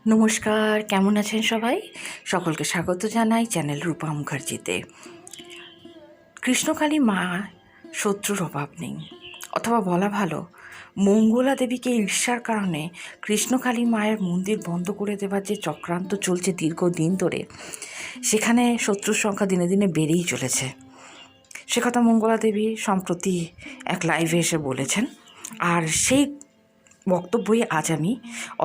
নমস্কার, কেমন আছেন সবাই? সকলকে স্বাগত জানাই চ্যানেল রূপা মুখার্জিতে। কৃষ্ণকালী মা শত্রুর অভাব নেই, অথবা বলা ভালো, মঙ্গলা দেবীকে ঈর্ষার কারণে কৃষ্ণকালী মায়ের মন্দির বন্ধ করে দেওয়ার যে চক্রান্ত চলছে দীর্ঘদিন ধরে, সেখানে শত্রুর সংখ্যা দিনে দিনে বেড়েই চলেছে। সে কথা মঙ্গলা দেবী সম্প্রতি এক লাইভে এসে বলেছেন, আর সেই বক্তব্যই আজ আমি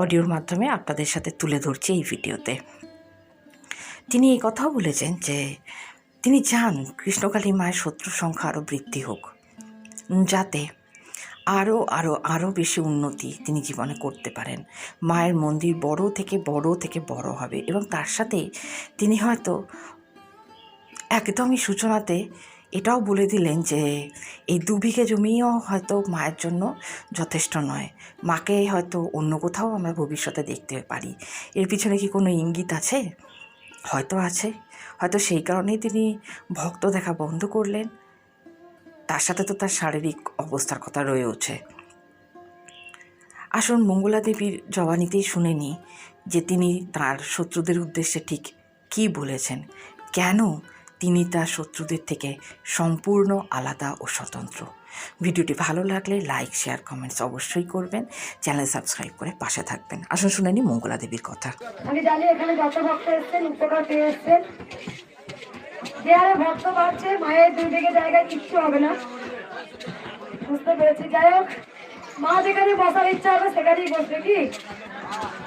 অডিওর মাধ্যমে আপনাদের সাথে তুলে ধরছি এই ভিডিওতে। তিনি এই কথাও বলেছেন যে তিনি চান কৃষ্ণকালী মায়ের শত্রুর সংখ্যা আরও বৃদ্ধি হোক, যাতে আরও বেশি উন্নতি তিনি জীবনে করতে পারেন। মায়ের মন্দির বড় থেকে বড় হবে, এবং তার সাথে তিনি হয়তো একদমই সূচনাতে এটাও বলে দিলেন যে এই 2 বিঘে জমিও হয়তো মায়ের জন্য যথেষ্ট নয়, মাকে হয়তো অন্য কোথাও আমরা ভবিষ্যতে দেখতে পারি। এর পিছনে কি কোনো ইঙ্গিত আছে? হয়তো আছে, হয়তো সেই কারণেই তিনি ভক্ত দেখা বন্ধ করলেন। তার সাথে তো তার শারীরিক অবস্থার কথা রয়েছে। আসুন মঙ্গলা দেবীর জবানিতেই শুনে নিই যে তিনি তার শত্রুদের উদ্দেশ্যে ঠিক কী বলেছেন, কেন তিনি তার শত্রুদের থেকে সম্পূর্ণ আলাদা ও স্বতন্ত্র। ভিডিওটি ভালো লাগলে লাইক, শেয়ার, কমেন্টস অবশ্যই করবেন, চ্যানেল সাবস্ক্রাইব করে পাশে থাকবেন। আসুন শুনে নিই মঙ্গলা দেবীর কথা। আমি জানি এখানে যত ভক্ত এসছেন উপকার পেয়ে এসছেন। যে আরে ভক্ত বাড়ছে, মায়ের 2 বিঘে জায়গায় কিচ্ছু হবে না, বুঝতে পেরেছি। যাই হোক, মা যেখানে বসার ইচ্ছা হবে সেখানেই বসবে, কি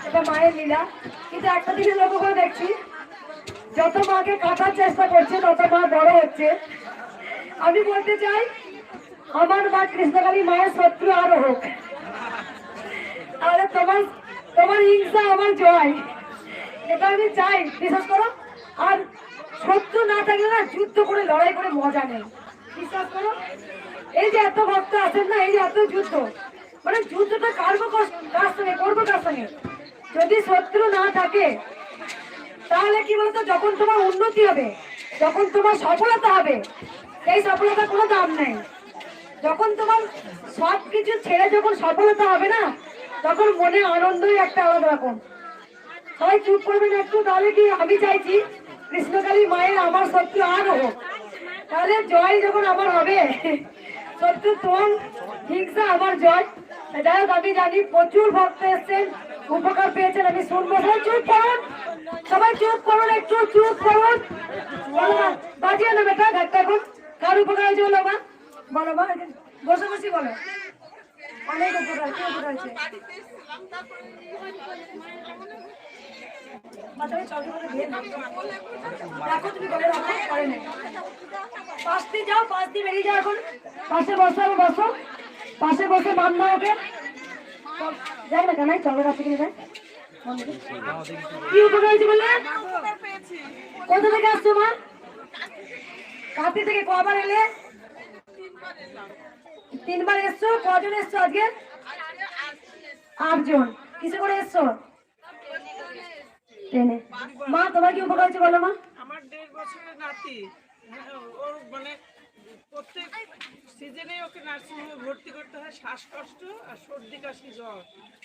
এটা মায়ের লীলা। কিন্তু একটা দিকে লক্ষ্য করে দেখছি, যত মাকে কাটার চেষ্টা করছে তত মা বড় হচ্ছে। আমি বলতে চাই, আমার মা কৃষ্ণকালী মায়ের শত্রু আরো হোক, তাহলে তোমার হিংসা আমার জয়, এটা আমি চাই, বিশ্বাস করো। আর শত্রু না থাকলে না, যুদ্ধ করে লড়াই করে মজা নেই, বিশ্বাস করো। এই যে এত ভক্ত আছেন না, এই যে এত যুদ্ধ, মানে যুদ্ধটা কার সঙ্গে করবো, কার সঙ্গে? যদি শত্রু না থাকে তাহলে কি বলতো, যখন তোমার উন্নতি হবে, যখন তোমার সফলতা হবে, সেই সফলতার কোনো দাম নেই। যখন তোমার সবকিছু ছেড়ে যখন সফলতা হবে না, তখন মনে আনন্দই একটা আলাদা রকম। সবাই চুপ করবেন একটু, তাহলে কি আমি চাইছি কৃষ্ণকালী মায়ের আমার শত্রু আর হোক, তাহলে জয় যখন আমার হবে, শত্রু তোমার হিংসা আমার জয়। যাই হোক, আমি জানি প্রচুর ভক্ত এসছেন, উপকার পেয়েছেন, আমি শুনবো। সবাই চুপ করুন, সবাই চুপ করুন, একটু চুপ করুন। বলো মা, বাজিয়ে না বেটা ঘাটটা, এখন কার উপকার হয়েছে বলো মা, বলো মা, বসে বসে বলো। অনেক উপকার, কি উপকার হয়েছে? দেখো তুমি বলে রাখো, করে নেই। পাশ দিয়ে যাও, পাশ দিয়ে বেরিয়ে যাও, এখন পাশে বসো, বসো পাশে বসে বান্ধা ওকে। যাই না কেন, চলো কাছে কিনে যায়। কি উপকার হয়েছে বললে? কোথা থেকে আসছো মা? কাঁথি থেকে। কবার এলে? 3 বার এসছো। কজন এসছো আজকে? 8 জন। কিসে করে এসছো? ট্রেনে। মা তোমার কি উপকার হয়েছে বলো মা? আমার 1.5 বছরের নাতি, ওর মানে প্রত্যেক সিজনে ওকে নার্সিংহোমে ভর্তি করতে হয়, শ্বাসকষ্ট আর সর্দি কাশি জ্বর।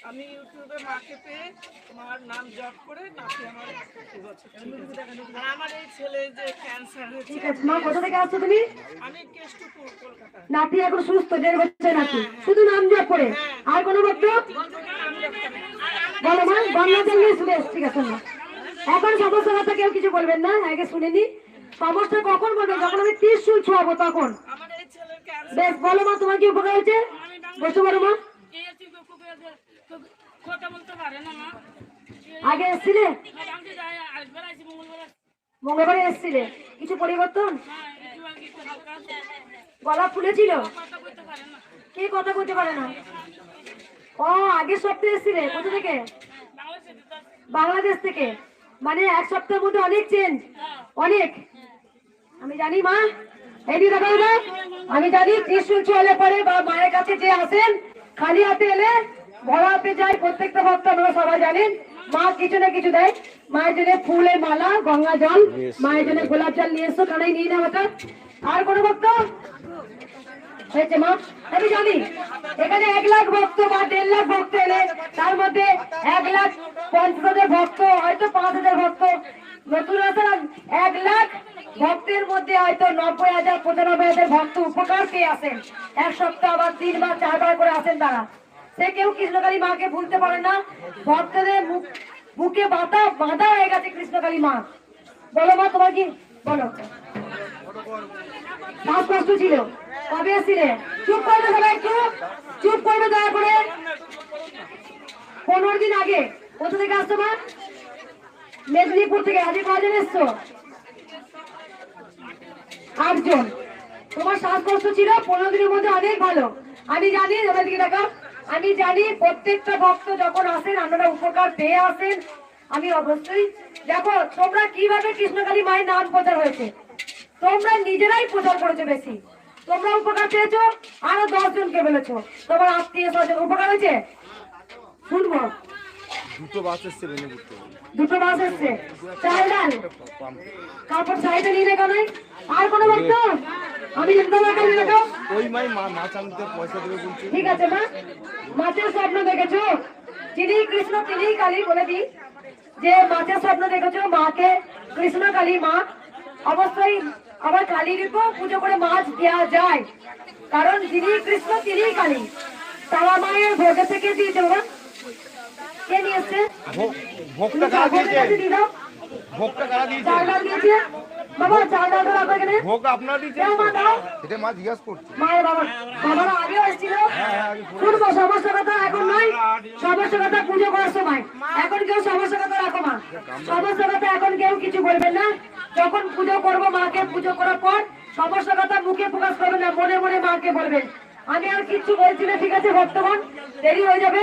আমি ইউটিউবে মাকে পেয়ে মার নাম জপ করে নাতি আমার 2 বছর ঠিক আছে। আর আমার এই ছেলে যে ক্যান্সার হয়েছে। ঠিক আছে মা, কোথা থেকে আসছো তুমি? আমি কেষ্টপুর, কলকাতা। নাতি এখন সুস্থ, 1.5 বছরের নাতি, শুধু নাম জপ করে, আর কোনো বক্তব্য বলো মা? গঙ্গা জল নিয়ে শুনে ঠিক আছে মা। এখন সমস্যা কথা কেউ কিছু বলবেন না, আগে শুনে নি। সমস্যা কখন বলবে? যখন আমি ত্রিশূল ছোঁয়াবো তখন। আমার এই ছেলের ক্যান্সার। বেশ, বলো মা তোমার কি উপকার হয়েছে? বসে বলো মা। আগে এসছিলে? মঙ্গলবারে এসছিলে? কিছু পরিবর্তন? গলা ফুলেছিল? কে কথা বলতে পারে না? ও, আগের সপ্তাহে এসছিলে? কোথা থেকে? বাংলাদেশ থেকে। মানে 1 সপ্তাহের মধ্যে অনেক চেঞ্জ, অনেক। আমি জানি মা, এই দিকে তাকাও না। আমি জানি ত্রিশূল ছোঁয়ালে পরে বা মায়ের কাছে যে আসেন, খালি হাতে এলে ভরা হাতে যায় প্রত্যেকটা ভক্ত, আপনারা সবাই জানেন। মা কিছু না কিছু দেয়। মায়ের জন্য ফুলের মালা, গঙ্গা জল, মায়ের জন্য গোলাপ জল নিয়ে এসো, কানাই নিয়ে নাও এটা। আর কোনো ভক্ত? হয়েছে মা, আমি জানি এখানে 1 লাখ ভক্ত বা 1.5 লাখ ভক্ত এলে তার মধ্যে 1,50,000 ভক্ত, হয়তো 5,000 ভক্ত নতুন আসেন, 1 লাখ ভক্তের মধ্যে হয়তো 90,000 95,000 ভক্ত উপকার পেয়ে আসেন। 1 সপ্তাহ আবার 3 বার 4 বার করে আসেন তারা। সে কেউ কৃষ্ণকালী মাকে ভুলতে পারে না। ভক্তদের বুকে বাঁধা হয়ে গেছে কৃষ্ণকালী মা। বলো মা, তোমার কি বলো? শ্বাসকষ্ট ছিল, কবে এসেছিলে? চুপ করবে সবাই, চুপ করবে দয়া করে। 15 দিন আগে। কোথা থেকে আসছো মা? মেদিনীপুর থেকে। আজকে কজন এসছো? 8 জন। তোমার শ্বাসকষ্ট ছিল, 15 দিনের মধ্যে অনেক ভালো। আমি জানি, ওদের দিকে দেখো, আমি জানি প্রত্যেকটা ভক্ত যখন আসেন আপনারা উপকার পেয়ে আসেন। আমি অবশ্যই দেখো তোমরা কিভাবে কৃষ্ণকালী মায়ের নাম প্রচার হয়েছে, তোমরা নিজেরাই প্রচার করেছো বেশি। তোমরা উপকার পেয়েছো, আরো 10 জনকে বলেছো। তোমার আত্মীয় স্বজন উপকার হয়েছে। শুনবো। 2টো বাস এসছে মেদিনীপুর থেকে। 2টো বাস এসছে। চাল ডাল কাপড় সাইডে নিয়ে রেখো নাই। আর কোনো ভক্ত? আমি চিন্তা না করি রেখো। ওই মাছ আনতে পয়সা দেবে বলছে। ঠিক আছে মা, মাছের স্বপ্ন দেখেছো, যিনি কৃষ্ণ তিনিই কালী। বলে দিই যে মাছের স্বপ্ন দেখেছো, মাকে কৃষ্ণ কালী মা। অবশ্যই আবার কালীরও পুজো করে মাছ দেওয়া যায়, কারণ যিনি কৃষ্ণ তিনিই কালী। তারা মায়ের ভোগে থেকে দিয়েছে বাবা। কে নিয়ে এসছে? ভোগটা কারা দিয়েছে? দিয়ে দাও। ভোগটা কারা দিয়েছে? চাল ডাল দিয়েছে বাবা, চাল ডাল তো রাখো এখানে। ভোগ আপনারা দিয়েছেন? দাও মা, দাও। এটা মা জিজ্ঞাসা করছে। মায়ের বাবারা আগেও এসেছিল। শুনবো, সমস্যা কথা এখন নয়, সমস্যা কথা পুজো করার সময়। এখন কেউ সমস্যা কথা রাখো মা, সমস্যা কথা এখন কেউ কিছু বলবেন না। যখন পুজো করবো মাকে, পুজো করার পর সমস্যা কথা মুখে প্রকাশ করবেন না, মনে মনে মাকে বলবেন। আমি আর কিচ্ছু বলছি না, ঠিক আছে ভক্তগণ? দেরি হয়ে যাবে।